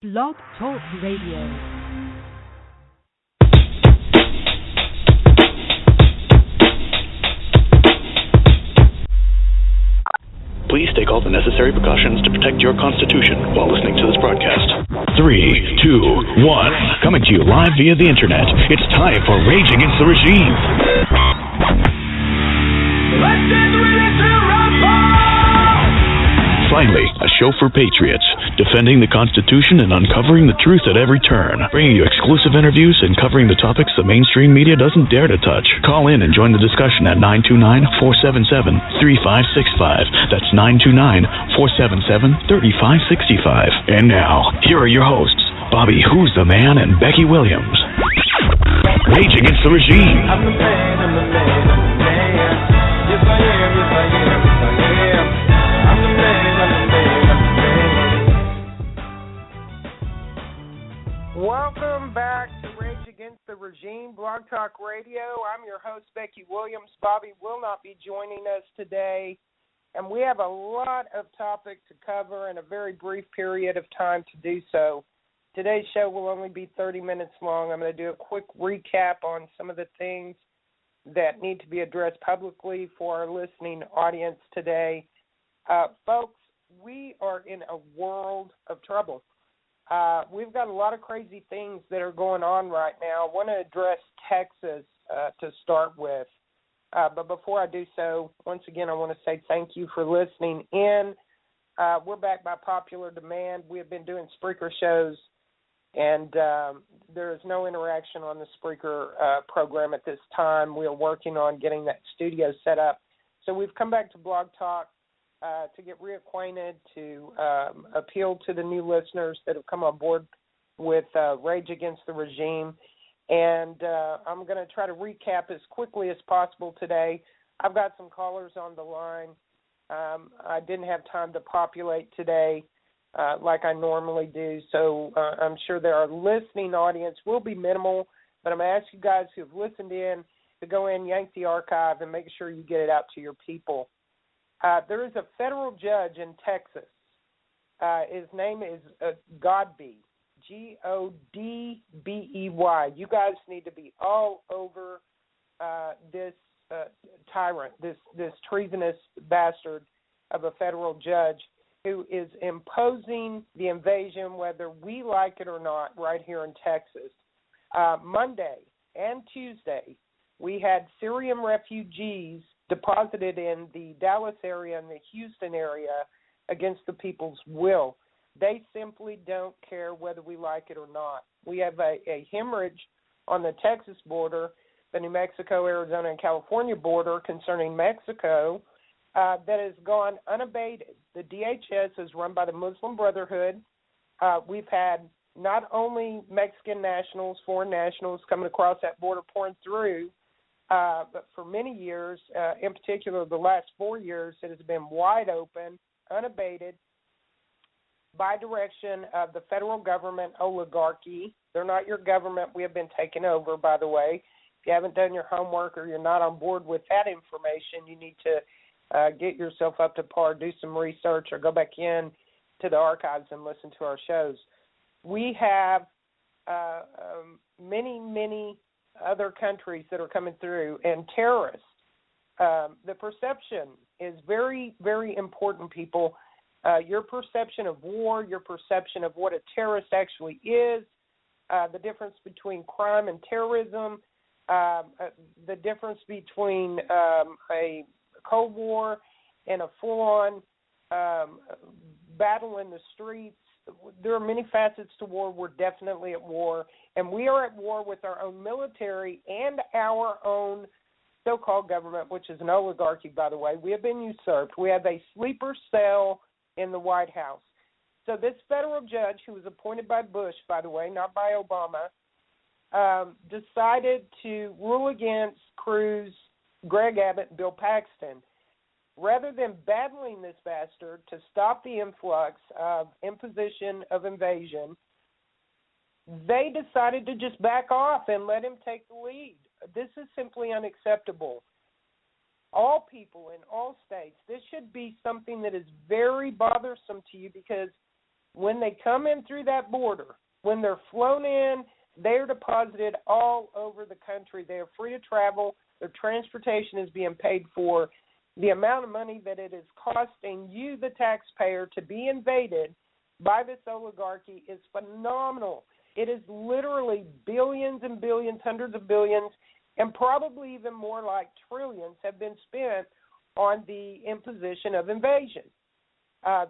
Blog Talk Radio. Please take all the necessary precautions to protect your Constitution while listening to this broadcast. 3, 2, 1. Coming to you live via the internet. It's time for Rage Against the Regime. Finally, a show for patriots, defending the Constitution and uncovering the truth at every turn, bringing you exclusive interviews and covering the topics the mainstream media doesn't dare to touch. Call in and join the discussion at 929-477-3565. That's 929-477-3565. And now, here are your hosts, Bobby Who's the Man and Becky Williams. Rage Against the Regime. I'm the man, I'm the man, I'm the man. Yes, I am, yes, I am, yes, I am. I'm the man, I'm the man, I'm the man. Welcome back to Rage Against the Regime, Blog Talk Radio. I'm your host, Becky Williams. Bobby will not be joining us today, and we have a lot of topics to cover in a very brief period of time to do so. Today's show will only be 30 minutes long. I'm going to do a quick recap on some of the things that need to be addressed publicly for our listening audience today. Folks, we are in a world of trouble. We've got a lot of crazy things that are going on right now. I want to address Texas to start with. But before I do so, once again, I want to say thank you for listening in. We're back by popular demand. We have been doing Spreaker shows, and there is no interaction on the Spreaker program at this time. We are working on getting that studio set up. So we've come back to Blog Talk to get reacquainted, to appeal to the new listeners that have come on board with Rage Against the Regime. And I'm going to try to recap as quickly as possible today. I've got some callers on the line. I didn't have time to populate today like I normally do, so I'm sure that our listening audience will be minimal, but I'm going to ask you guys who have listened in to go in, yank the archive, and make sure you get it out to your people. There is a federal judge in Texas. His name is Godbey, Godbey. You guys need to be all over this tyrant, this treasonous bastard of a federal judge who is imposing the invasion, whether we like it or not, right here in Texas. Monday and Tuesday, we had Syrian refugees deposited in the Dallas area and the Houston area against the people's will. They simply don't care whether we like it or not. We have a hemorrhage on the Texas border, the New Mexico, Arizona, and California border concerning Mexico that has gone unabated. The DHS is run by the Muslim Brotherhood. We've had not only Mexican nationals, foreign nationals coming across that border pouring through, but for many years, in particular the last 4 years, it has been wide open, unabated, by direction of the federal government oligarchy. They're not your government. We have been taken over, by the way. If you haven't done your homework or you're not on board with that information, you need to get yourself up to par, do some research, or go back in to the archives and listen to our shows. We have many other countries that are coming through, and terrorists. The perception is very, very important, people. Your perception of war, your perception of what a terrorist actually is, the difference between crime and terrorism, the difference between a Cold War and a full-on battle in the streets. There are many facets to war. We're definitely at war, and we are at war with our own military and our own so-called government, which is an oligarchy, by the way. We have been usurped. We have a sleeper cell in the White House. So this federal judge, who was appointed by Bush, by the way, not by Obama, decided to rule against Cruz, Greg Abbott, and Bill Paxton. Rather than battling this bastard to stop the influx of imposition of invasion, they decided to just back off and let him take the lead. This is simply unacceptable. All people in all states, this should be something that is very bothersome to you, because when they come in through that border, when they're flown in, they're deposited all over the country. They are free to travel. Their transportation is being paid for. The amount of money that it is costing you, the taxpayer, to be invaded by this oligarchy is phenomenal. It is literally billions and billions, hundreds of billions, and probably even more like trillions have been spent on the imposition of invasion.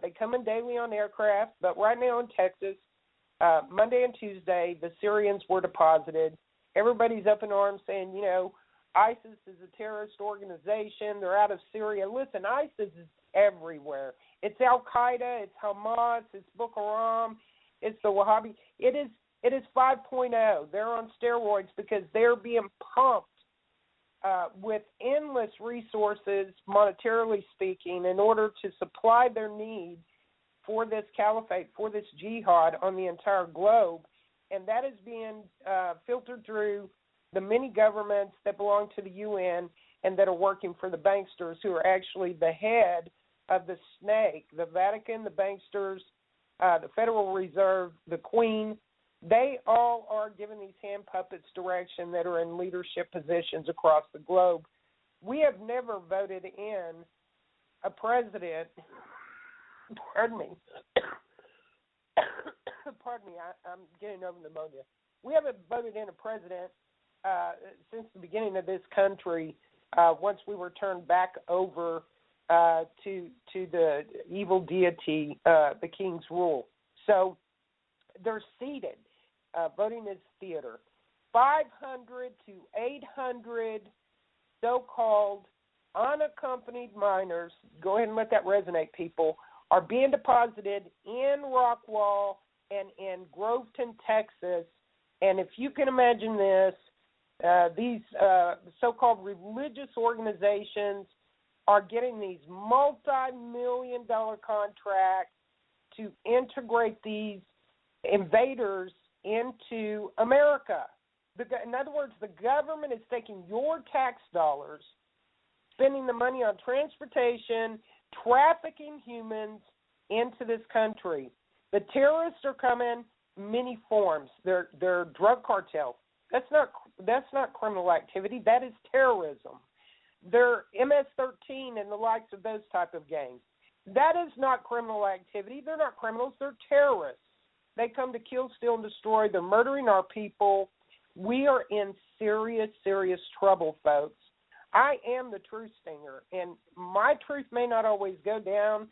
They come in daily on aircraft, but right now in Texas, Monday and Tuesday, the Syrians were deposited. Everybody's up in arms saying, you know, ISIS is a terrorist organization. They're out of Syria. Listen, ISIS is everywhere. It's Al-Qaeda. It's Hamas. It's Boko Haram. It's the Wahhabi. It is 5.0. They're on steroids because they're being pumped with endless resources, monetarily speaking, in order to supply their needs for this caliphate, for this jihad on the entire globe. And that is being filtered through the many governments that belong to the UN and that are working for the banksters, who are actually the head of the snake. The Vatican, the banksters, the Federal Reserve, the Queen, they all are giving these hand puppets direction that are in leadership positions across the globe. We have never voted in a president, pardon me, I'm getting over pneumonia. We haven't voted in a president since the beginning of this country, once we were turned back over to the evil deity, the king's rule. So they're seated. Voting is theater. 500 to 800 so-called unaccompanied minors, go ahead and let that resonate, people, are being deposited in Rockwall and in Groveton, Texas. And if you can imagine this, these so-called religious organizations are getting these multi-million-dollar contracts to integrate these invaders into America. In other words, the government is taking your tax dollars, spending the money on transportation, trafficking humans into this country. The terrorists are coming many forms. They're drug cartels. That's not criminal activity. That is terrorism. They're MS-13 and the likes of those type of gangs. That is not criminal activity. They're not criminals. They're terrorists. They come to kill, steal, and destroy. They're murdering our people. We are in serious, serious trouble, folks. I am the truth stinger, and my truth may not always go down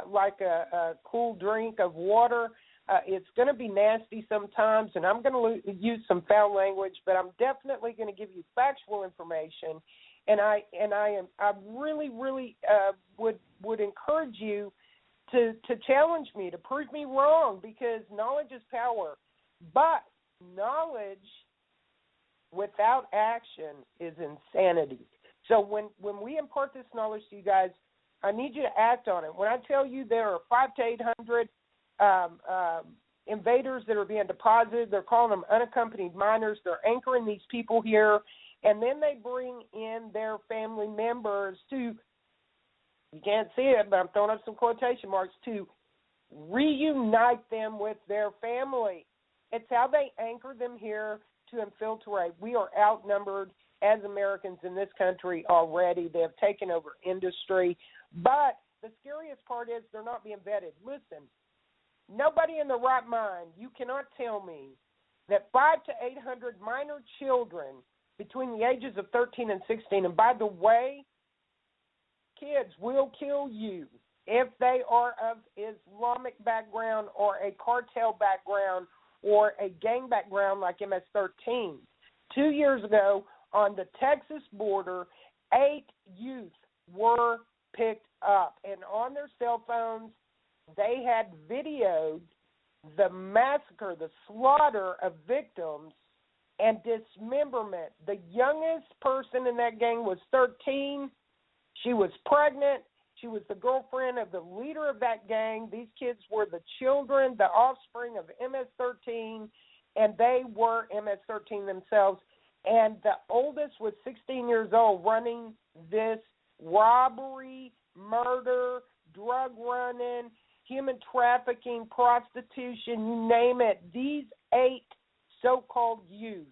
like a cool drink of water. It's going to be nasty sometimes, and I'm going to use some foul language, but I'm definitely going to give you factual information. And I really would encourage you to challenge me, to prove me wrong, because knowledge is power. But knowledge without action is insanity. So when we impart this knowledge to you guys, I need you to act on it. When I tell you there are 500 to 800 invaders that are being deposited, they're calling them unaccompanied minors. They're anchoring these people here, and then they bring in their family members to, you can't see it, but I'm throwing up some quotation marks, to reunite them with their family. It's how they anchor them here to infiltrate. We are outnumbered as Americans in this country already. They have taken over industry. But the scariest part is they're not being vetted. Listen, nobody in their right mind, you cannot tell me that 500 to 800 minor children between the ages of 13 and 16, and by the way, kids will kill you if they are of Islamic background or a cartel background or a gang background like MS-13. 2 years ago on the Texas border, 8 youth were picked up, and on their cell phones, they had videoed the massacre, the slaughter of victims and dismemberment. The youngest person in that gang was 13. She was pregnant. She was the girlfriend of the leader of that gang. These kids were the children, the offspring of MS-13, and they were MS-13 themselves. And the oldest was 16 years old, running this robbery, murder, drug running, human trafficking, prostitution, you name it. These 8 so-called youths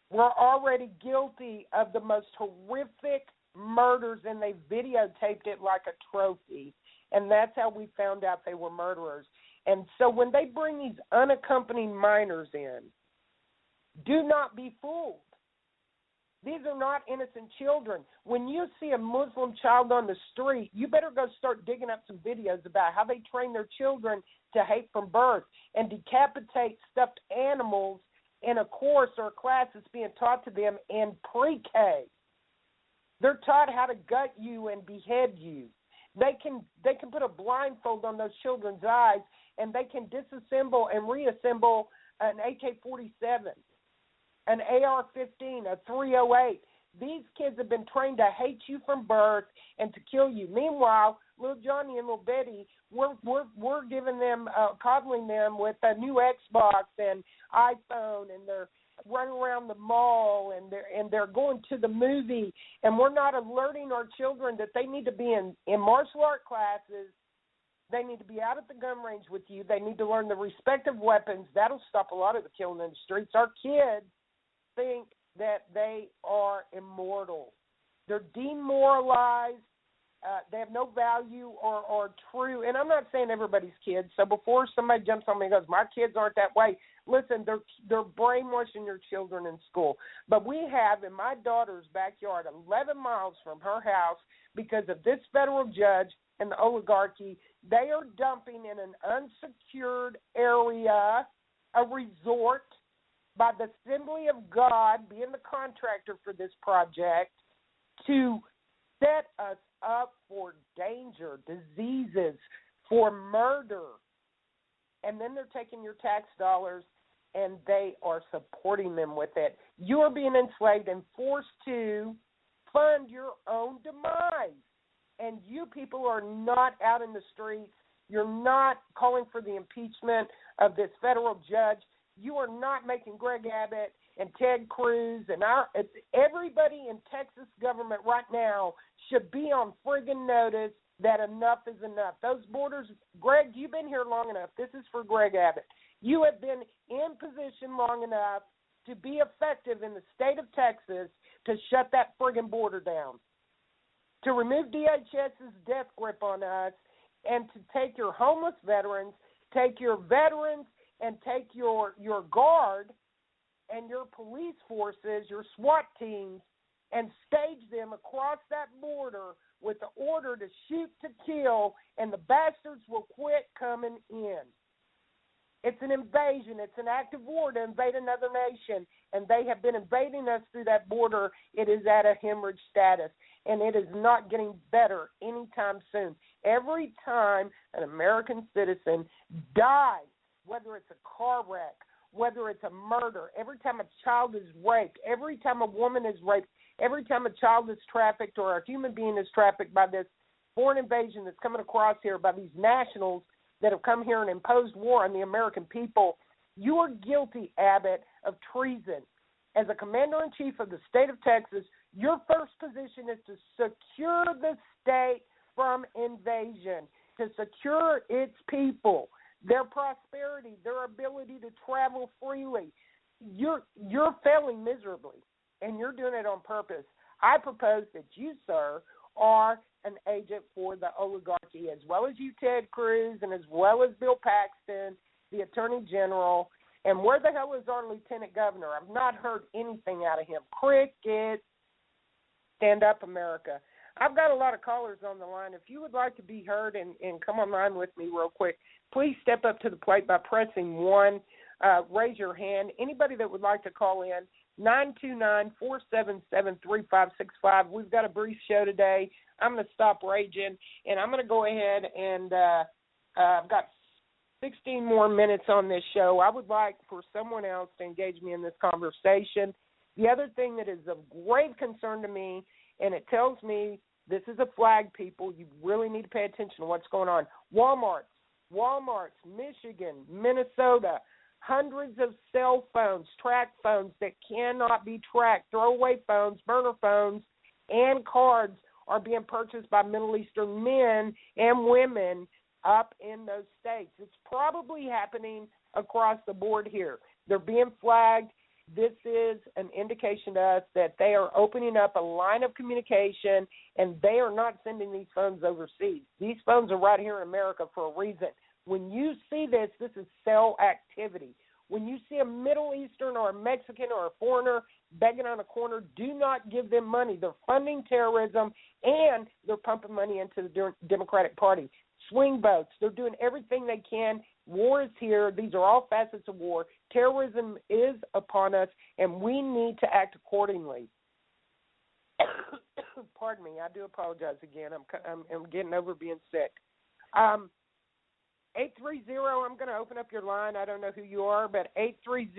were already guilty of the most horrific murders, and they videotaped it like a trophy. And that's how we found out they were murderers. And so when they bring these unaccompanied minors in, do not be fooled. These are not innocent children. When you see a Muslim child on the street, you better go start digging up some videos about how they train their children to hate from birth and decapitate stuffed animals in a course or a class that's being taught to them in pre-K. They're taught how to gut you and behead you. They can put a blindfold on those children's eyes, and they can disassemble and reassemble an AK-47, an AR-15, a .308. These kids have been trained to hate you from birth and to kill you. Meanwhile, little Johnny and little Betty, we're giving them, coddling them with a new Xbox and iPhone, and they're running around the mall, and they're going to the movie, and we're not alerting our children that they need to be in martial art classes. They need to be out at the gun range with you. They need to learn the respective weapons. That'll stop a lot of the killing in the streets. Our kids think that they are immortal. They're demoralized. They have no value or true. And I'm not saying everybody's kids. So before somebody jumps on me and goes, my kids aren't that way, listen, they're brainwashing your children in school. But we have in my daughter's backyard, 11 miles from her house, because of this federal judge and the oligarchy, they are dumping in an unsecured area, a resort, by the Assembly of God, being the contractor for this project, to set us up for danger, diseases, for murder. And then they're taking your tax dollars and they are supporting them with it. You are being enslaved and forced to fund your own demise. And you people are not out in the streets. You're not calling for the impeachment of this federal judge. You are not making Greg Abbott and Ted Cruz and everybody in Texas government right now should be on friggin' notice that enough is enough. Those borders, Greg, you've been here long enough. This is for Greg Abbott. You have been in position long enough to be effective in the state of Texas to shut that friggin' border down, to remove DHS's death grip on us, and to take your homeless veterans, take your veterans, and take your guard and your police forces, your SWAT teams, and stage them across that border with the order to shoot to kill, and the bastards will quit coming in. It's an invasion. It's an act of war to invade another nation, and they have been invading us through that border. It is at a hemorrhage status, and it is not getting better anytime soon. Every time an American citizen dies, whether it's a car wreck, whether it's a murder, every time a child is raped, every time a woman is raped, every time a child is trafficked or a human being is trafficked by this foreign invasion that's coming across here, by these nationals that have come here and imposed war on the American people, you are guilty, Abbott, of treason. As a commander-in-chief of the state of Texas, your first position is to secure the state from invasion, to secure its people, their prosperity, their ability to travel freely. You're failing miserably, and you're doing it on purpose. I propose that you, sir, are an agent for the oligarchy, as well as you, Ted Cruz, and as well as Bill Paxton, the Attorney General. And where the hell is our Lieutenant Governor? I've not heard anything out of him. Cricket. Stand up, America. I've got a lot of callers on the line. If you would like to be heard and come online with me real quick, please step up to the plate by pressing 1. Raise your hand. Anybody that would like to call in, 929-477-3565. We've got a brief show today. I'm going to stop raging, and I'm going to go ahead and I've got 16 more minutes on this show. I would like for someone else to engage me in this conversation. The other thing that is of grave concern to me, and it tells me this is a flag, people. You really need to pay attention to what's going on. Walmart's, Michigan, Minnesota, hundreds of cell phones, track phones that cannot be tracked, throwaway phones, burner phones, and cards are being purchased by Middle Eastern men and women up in those states. It's probably happening across the board here. They're being flagged. This is an indication to us that they are opening up a line of communication, and they are not sending these phones overseas. These phones are right here in America for a reason. When you see this, this is cell activity. When you see a Middle Eastern or a Mexican or a foreigner begging on a corner, do not give them money. They're funding terrorism, and they're pumping money into the Democratic Party. Swing votes. They're doing everything they can. War is here. These are all facets of war. Terrorism is upon us, and we need to act accordingly. Pardon me. I do apologize again. I'm getting over being sick. 830, I'm going to open up your line. I don't know who you are, but 830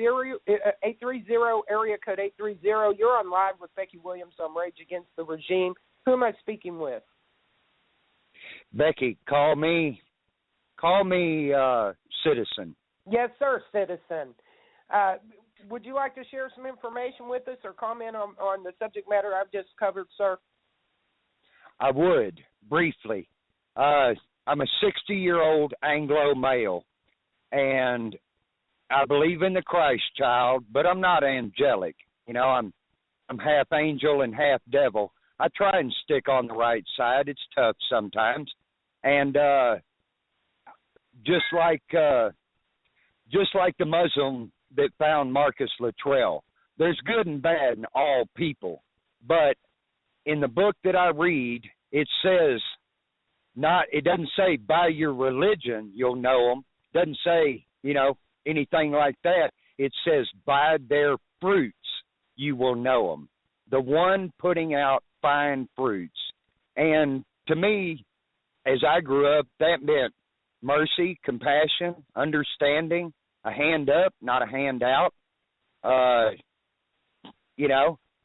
area code 830, you're on live with Becky Williams on Rage Against the Regime. Who am I speaking with? Becky, call me citizen. Yes, sir, citizen. Would you like to share some information with us or comment on the subject matter I've just covered, sir? I would, briefly. I'm a 60-year-old Anglo male, and I believe in the Christ child, but I'm not angelic. You know, I'm half angel and half devil. I try and stick on the right side. It's tough sometimes. And just like the Muslim that found Marcus Luttrell, there's good and bad in all people. But in the book that I read, it says it doesn't say by your religion you'll know them. It doesn't say, anything like that. It says by their fruits you will know them. The one putting out fine fruits. And to me, as I grew up, that meant mercy, compassion, understanding, a hand up, not a hand out.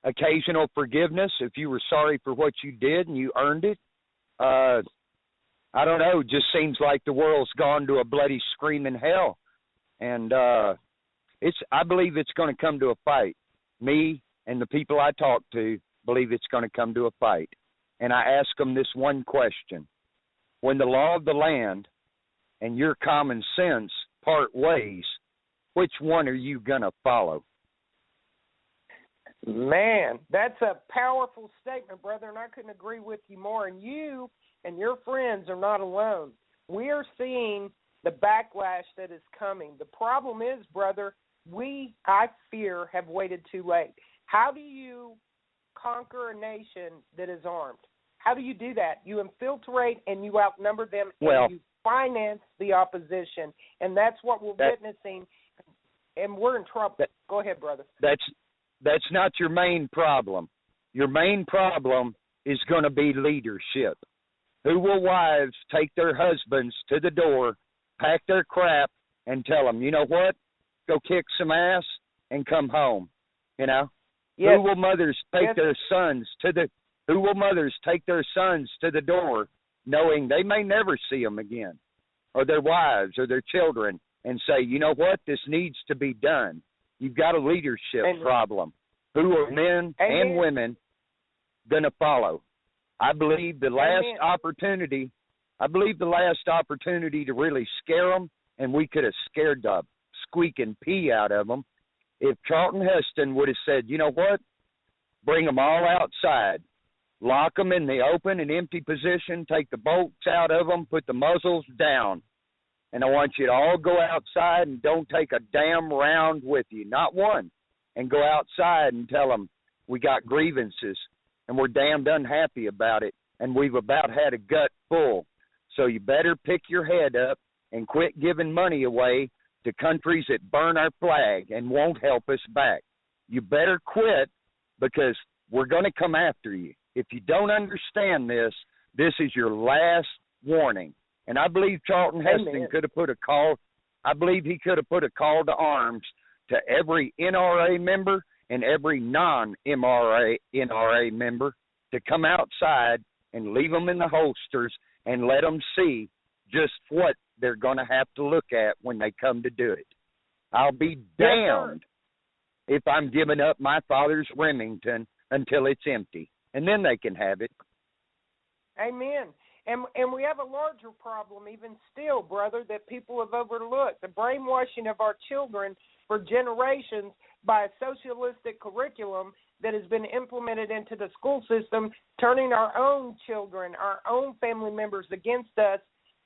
Occasional forgiveness if you were sorry for what you did and you earned it. I don't know, it just seems like the world's gone to a bloody screaming hell. And I believe it's going to come to a fight. Me and the people I talk to believe it's going to come to a fight. And I ask them this one question. When the law of the land and your common sense part ways, which one are you going to follow? Man, that's a powerful statement, brother, and I couldn't agree with you more. And you and your friends are not alone. We are seeing the backlash that is coming. The problem is, brother, I fear, have waited too late. How do you conquer a nation that is armed? How do you do that? You infiltrate and you outnumber them, and you finance the opposition, and that's what we're witnessing, and we're in trouble. Go ahead, brother. That's not your main problem. Your main problem is going to be leadership. Who will wives take their husbands to the door, pack their crap, and tell them, you know what, go kick some ass and come home, Yes. Who will mothers take their sons to the door knowing they may never see them again, or their wives or their children, and say, you know what, this needs to be done. You've got a leadership problem. Who are men and women going to follow? I believe the last opportunity to really scare them, and we could have scared the squeaking pea out of them, if Charlton Heston would have said, you know what, bring them all outside, lock them in the open and empty position, take the bolts out of them, put the muzzles down, and I want you to all go outside and don't take a damn round with you, not one, and go outside and tell them we got grievances and we're damned unhappy about it, and we've about had a gut full. So you better pick your head up and quit giving money away to countries that burn our flag and won't help us back. You better quit, because we're going to come after you. If you don't understand this, this is your last warning. And I believe Charlton Heston could have put a call. I believe he could have put a call to arms to every NRA member and every non-NRA member to come outside and leave them in the holsters and let them see just what they're going to have to look at when they come to do it. I'll be damned if I'm giving up my father's Remington until it's empty, and then they can have it. Amen. And we have a larger problem even still, brother, that people have overlooked. The brainwashing of our children for generations by a socialistic curriculum that has been implemented into the school system, turning our own children, our own family members against us.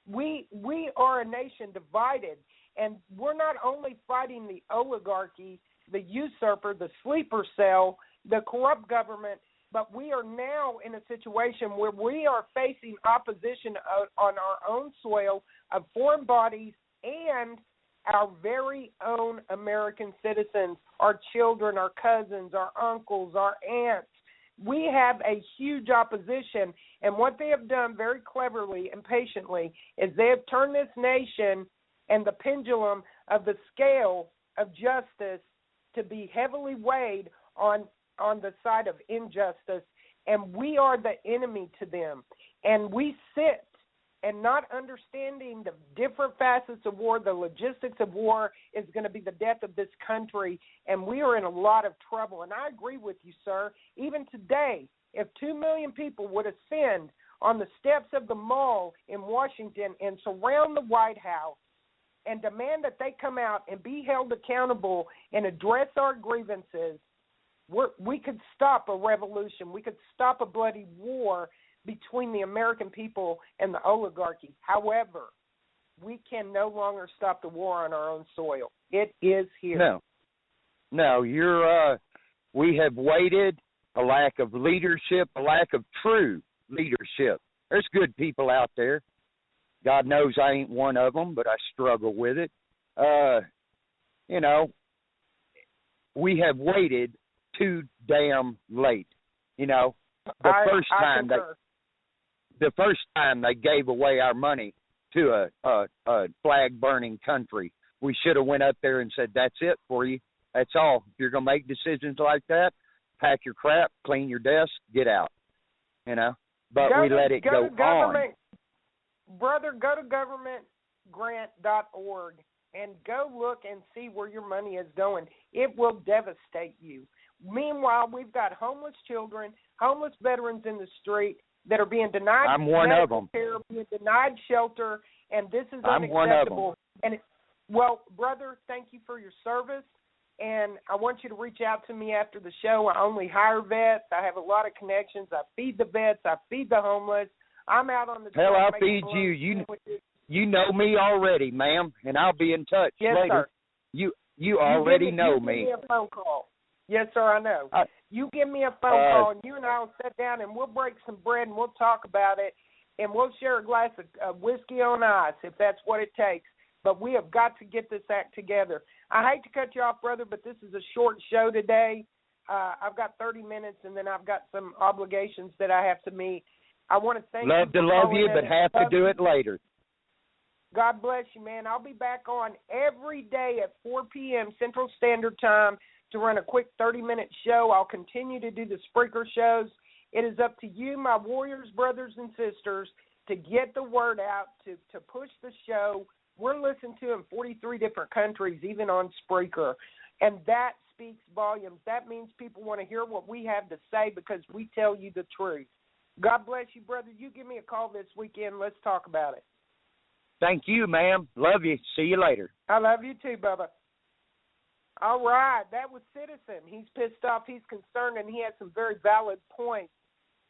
We are a nation divided, and we're not only fighting the oligarchy, the usurper, the sleeper cell, the corrupt government, but we are now in a situation where we are facing opposition on our own soil of foreign bodies and our very own American citizens, our children, our cousins, our uncles, our aunts. We have a huge opposition, and what they have done very cleverly and patiently is they have turned this nation and the pendulum of the scale of justice to be heavily weighed on the side of injustice, and we are the enemy to them. And we sit and not understanding the different facets of war, the logistics of war is going to be the death of this country, and we are in a lot of trouble. And I agree with you, sir. Even today, if 2 million people would ascend on the steps of the mall in Washington and surround the White House and demand that they come out and be held accountable and address our grievances, we could stop a revolution. We could stop a bloody war between the American people and the oligarchy. However, we can no longer stop the war on our own soil. It is here. No, we have waited, a lack of leadership, a lack of true leadership. There's good people out there. God knows I ain't one of them, but I struggle with it. We have waited too damn late. The first time they gave away our money to a flag burning country, we should have went up there and said, that's it for you. That's all. If you're going to make decisions like that, pack your crap, clean your desk, get out. But we let it go on. Brother, go to governmentgrant.org and go look and see where your money is going. It will devastate you. Meanwhile, we've got homeless children, homeless veterans in the street that are being denied medical care, being denied shelter, and this is unacceptable. I'm one of them. And well, brother, thank you for your service, and I want you to reach out to me after the show. I only hire vets. I have a lot of connections. I feed the vets. I feed the homeless. I'm out on the hell, I'll feed you. You know me already, ma'am, and I'll be in touch later. Sir. You already know me. Give me a phone call. Yes, sir, I know. You give me a phone call, and you and I will sit down, and we'll break some bread, and we'll talk about it, and we'll share a glass of whiskey on ice if that's what it takes. But we have got to get this act together. I hate to cut you off, brother, but this is a short show today. I've got 30 minutes, and then I've got some obligations that I have to meet. I want to thank you. Love to love you, but have to do it later. God bless you, man. I'll be back on every day at 4 p.m. Central Standard Time to run a quick 30-minute show. I'll continue to do the Spreaker shows. It is up to you, my warriors, brothers, and sisters, to get the word out, to push the show. We're listened to in 43 different countries, even on Spreaker, and that speaks volumes. That means people want to hear what we have to say because we tell you the truth. God bless you, brother. You give me a call this weekend. Let's talk about it. Thank you, ma'am. Love you. See you later. I love you too, Bubba. All right. That was Citizen. He's pissed off. He's concerned, and he has some very valid points.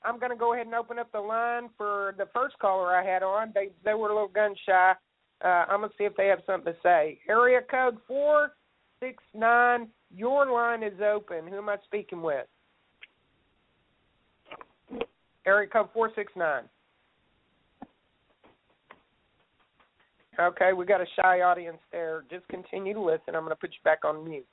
I'm going to go ahead and open up the line for the first caller I had on. They were a little gun shy. I'm going to see if they have something to say. Area code 469. Your line is open. Who am I speaking with? Area code 469. Okay, we got a shy audience there. Just continue to listen. I'm going to put you back on mute.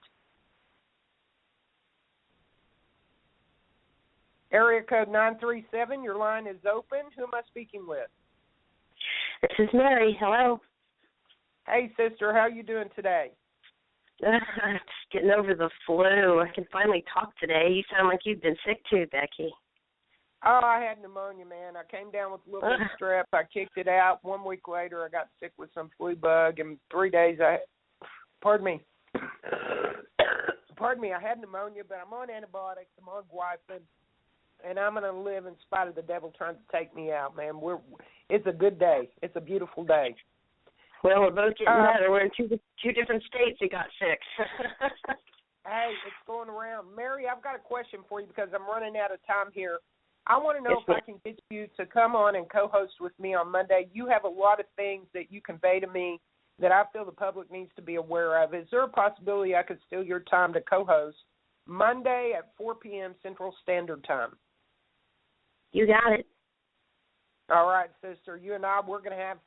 Area code 937, your line is open. Who am I speaking with? This is Mary. Hello. Hey, sister. How you doing today? Just getting over the flu. I can finally talk today. You sound like you've been sick too, Becky. Oh, I had pneumonia, man. I came down with a little bit of strep. I kicked it out. 1 week later, I got sick with some flu bug. And 3 days, pardon me, I had pneumonia, but I'm on antibiotics. I'm on guaifin. and I'm going to live in spite of the devil trying to take me out, man. It's a good day. It's a beautiful day. Well, we're both getting better. We're in two different states that got sick. Hey, it's going around. Mary, I've got a question for you because I'm running out of time here. I want to know if I can get you to come on and co-host with me on Monday. You have a lot of things that you convey to me that I feel the public needs to be aware of. Is there a possibility I could steal your time to co-host Monday at 4 p.m. Central Standard Time? You got it. All right, sister. You and I, we're gonna have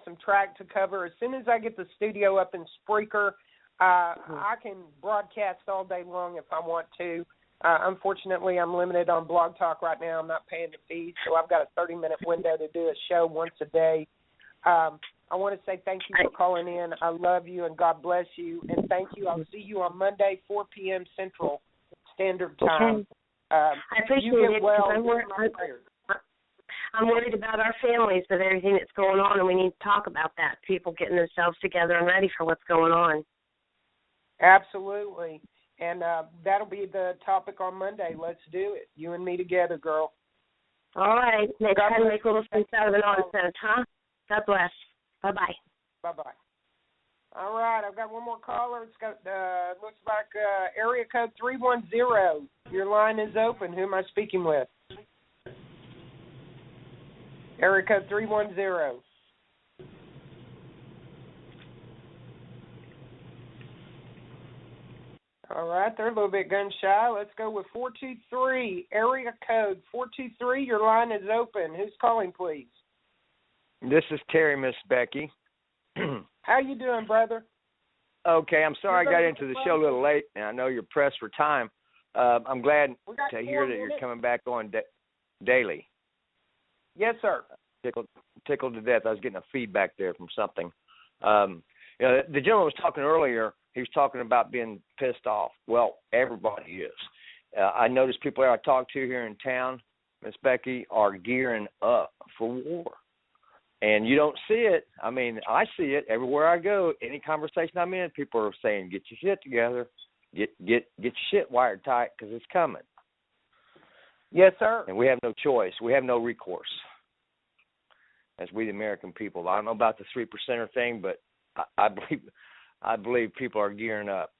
some track to cover. As soon as I get the studio up in Spreaker, I can broadcast all day long if I want to. Unfortunately, I'm limited on Blog Talk right now. I'm not paying the fee, so I've got a 30-minute window to do a show once a day. I want to say thank you for calling in. I love you, and God bless you. And thank you. I'll see you on Monday, 4 p.m. Central Standard Time. Okay. I appreciate it. Well, I'm worried about our families with everything that's going on, and we need to talk about that. People getting themselves together and ready for what's going on. Absolutely. And that'll be the topic on Monday. Let's do it. You and me together, girl. All right. Let's try to make a little sense out of the nonsense, huh? God bless. Bye-bye. Bye-bye. All right. I've got one more caller. It's got looks like area code 310. Your line is open. Who am I speaking with? Area code 310. All right, they're a little bit gun shy. Let's go with 423, area code 423. Your line is open. Who's calling, please? This is Terry, Miss Becky. How you doing, brother? Okay, I'm sorry I got into the show a little late, and I know you're pressed for time. I'm glad to hear that you're coming back on daily. Yes, sir. Tickled to death. I was getting a feedback there from something. The gentleman was talking earlier. He was talking about being pissed off. Well, everybody is. I noticed people I talk to here in town, Miss Becky, are gearing up for war. And you don't see it. I mean, I see it everywhere I go. Any conversation I'm in, people are saying, get your shit together. Get your shit wired tight because it's coming. Yes, sir. And we have no choice. We have no recourse as we the American people. I don't know about the 3%er thing, but I believe people are gearing up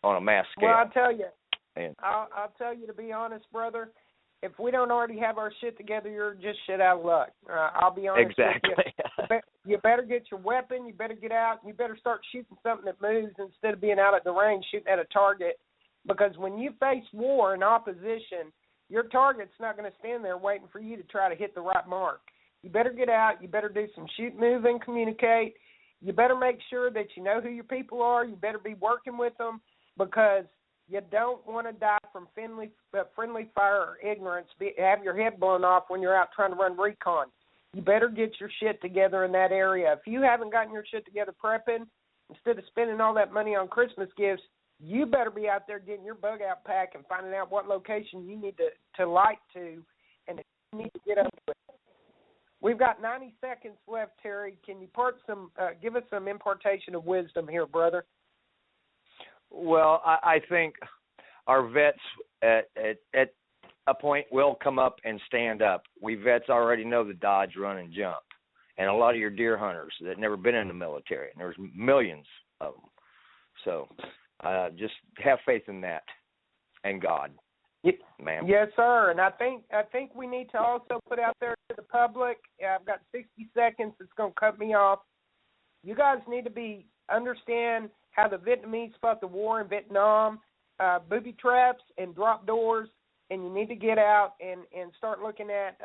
on a mass scale. Well, I'll tell you. I'll tell you, to be honest, brother, if we don't already have our shit together, you're just shit out of luck. I'll be honest exactly. with you. You better get your weapon. You better get out. You better start shooting something that moves instead of being out at the range shooting at a target. Because when you face war and opposition, your target's not going to stand there waiting for you to try to hit the right mark. You better get out. You better do some shoot, move, and communicate. You better make sure that you know who your people are. You better be working with them because you don't want to die from friendly fire or ignorance, have your head blown off when you're out trying to run recon. You better get your shit together in that area. If you haven't gotten your shit together prepping, instead of spending all that money on Christmas gifts, you better be out there getting your bug-out pack and finding out what location you need to light to and you need to get up with. We've got 90 seconds left, Terry. Can you give us some impartation of wisdom here, brother? Well, I think our vets at a point will come up and stand up. We vets already know the dodge, run, and jump. And a lot of your deer hunters that never been in the military, and there's millions of them. So just have faith in that and God. Ma'am. Yes, sir. And I think we need to also put out there to the public. I've got 60 seconds. It's going to cut me off. You guys need to understand how the Vietnamese fought the war in Vietnam, booby traps and drop doors, and you need to get out and start looking at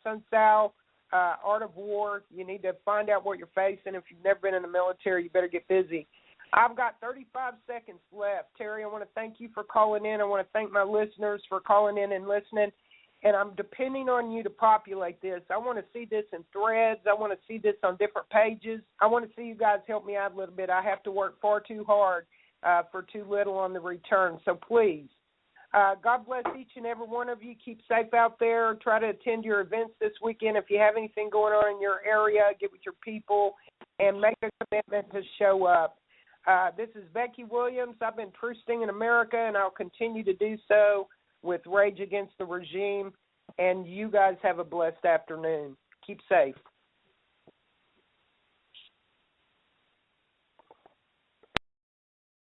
Sun Tzu, Art of War. You need to find out what you're facing. If you've never been in the military, you better get busy. I've got 35 seconds left. Terry, I want to thank you for calling in. I want to thank my listeners for calling in and listening. And I'm depending on you to populate this. I want to see this in threads. I want to see this on different pages. I want to see you guys help me out a little bit. I have to work far too hard for too little on the return. So please, God bless each and every one of you. Keep safe out there. Try to attend your events this weekend. If you have anything going on in your area, get with your people and make a commitment to show up. This is Becky Williams. I've been trusting in America, and I'll continue to do so. with Rage Against the Regime, and you guys have a blessed afternoon. Keep safe.